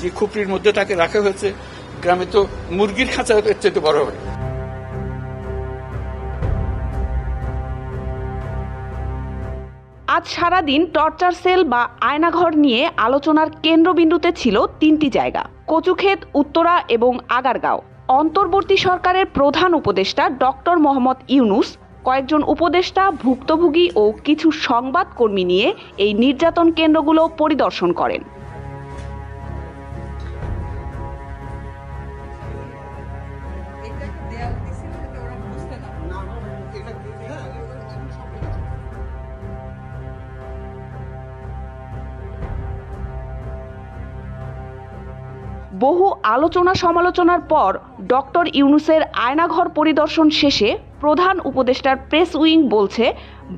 যে খুপড়ির মধ্যে তাকে রাখা হয়েছে, গ্রামে তো মুরগির খাঁচা এর চেয়ে বড় হয়। আজ সারাদিন টর্চার সেল বা আয়নাঘর নিয়ে আলোচনার কেন্দ্রবিন্দুতে ছিল তিনটি জায়গা: কচুক্ষেত, উত্তরা এবং আগারগাঁও। অন্তর্বর্তী সরকারের প্রধান উপদেষ্টা ডক্টর মোহাম্মদ ইউনূস, কয়েকজন উপদেষ্টা, ভুক্তভোগী ও কিছু সংবাদকর্মী নিয়ে এই নির্যাতন কেন্দ্রগুলো পরিদর্শন করেন। বহু আলোচনা সমালোচনার পর ডক্টর ইউনূসের আয়নাঘর পরিদর্শন শেষে প্রধান উপদেষ্টার প্রেস উইং বলছে,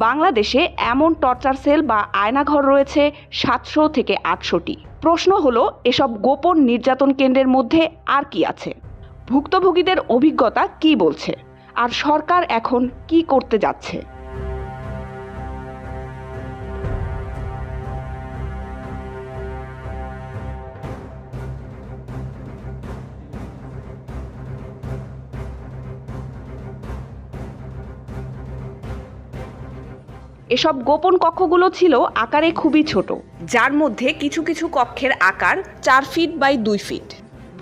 বাংলাদেশে এমন টর্চার সেল বা আয়নাঘর রয়েছে 700 থেকে 800টি। প্রশ্ন হলো, এসব গোপন নির্যাতন কেন্দ্রের মধ্যে আর কি আছে? ভুক্তভোগীদের অভিজ্ঞতা কি বলছে? আর সরকার এখন কি করতে যাচ্ছে? এসব গোপন কক্ষগুলো ছিল আকারে খুবই ছোট, যার মধ্যে কিছু কিছু কক্ষের আকার 4 ফিট বাই 2 ফিট।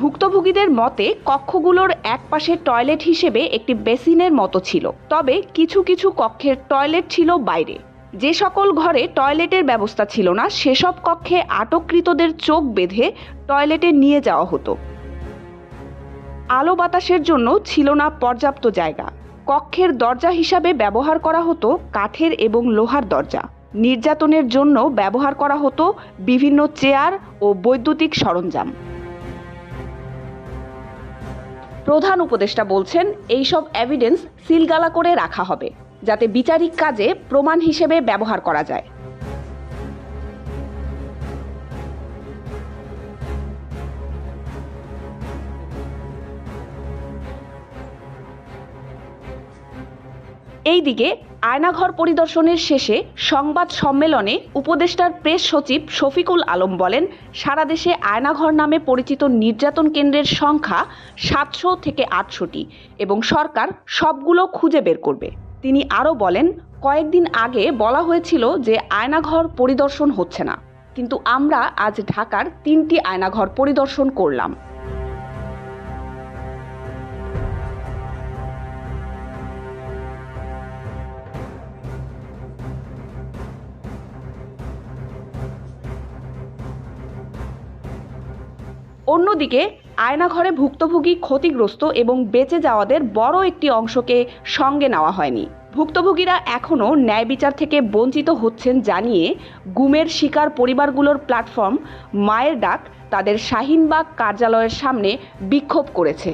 ভুক্তভোগীদের মতে কক্ষগুলোর একপাশে টয়লেট হিসেবে একটি বেসিনের মতো ছিল, তবে কিছু কিছু কক্ষের টয়লেট ছিল বাইরে। যে সকল ঘরে টয়লেটের ব্যবস্থা ছিল না, সেসব কক্ষে আটককৃতদের চোখ বেঁধে টয়লেটে নিয়ে যাওয়া হতো। আলো বাতাসের জন্য ছিল না পর্যাপ্ত জায়গা। কক্ষের দরজা হিসাবে ব্যবহার করা হতো কাঠের এবং লোহার দরজা। নির্যাতনের জন্য ব্যবহার করা হতো বিভিন্ন চেয়ার ও বৈদ্যুতিক সরঞ্জাম। প্রধান উপদেষ্টা বলছেন, এইসব এভিডেন্স সিলগালা করে রাখা হবে, যাতে বিচারিক কাজে প্রমাণ হিসেবে ব্যবহার করা যায়। এইদিকে আয়নাঘর পরিদর্শনের শেষে সংবাদ সম্মেলনে উপদেষ্টার প্রেস সচিব শফিকুল আলম বলেন, সারা দেশে আয়নাঘর নামে পরিচিত নির্যাতন কেন্দ্রের সংখ্যা 700 থেকে 800টি এবং সরকার সবগুলো খুঁজে বের করবে। তিনি আরও বলেন, কয়েকদিন আগে বলা হয়েছিল যে আয়নাঘর পরিদর্শন হচ্ছে না, কিন্তু আমরা আজ ঢাকার 3টি আয়নাঘর পরিদর্শন করলাম। অন্যদিকে আয়নাঘরে ভুক্তভোগী ক্ষতিগ্রস্ত এবং বেঁচে যাওয়াদের বড় একটি অংশকে সঙ্গে নেওয়া হয়নি। ভুক্তভোগীরা এখনও ন্যায় বিচার থেকে বঞ্চিত হচ্ছেন জানিয়ে গুমের শিকার পরিবারগুলোর প্ল্যাটফর্ম মায়ের ডাক তাদের শাহিনবাগ কার্যালয়ের সামনে বিক্ষোভ করেছে।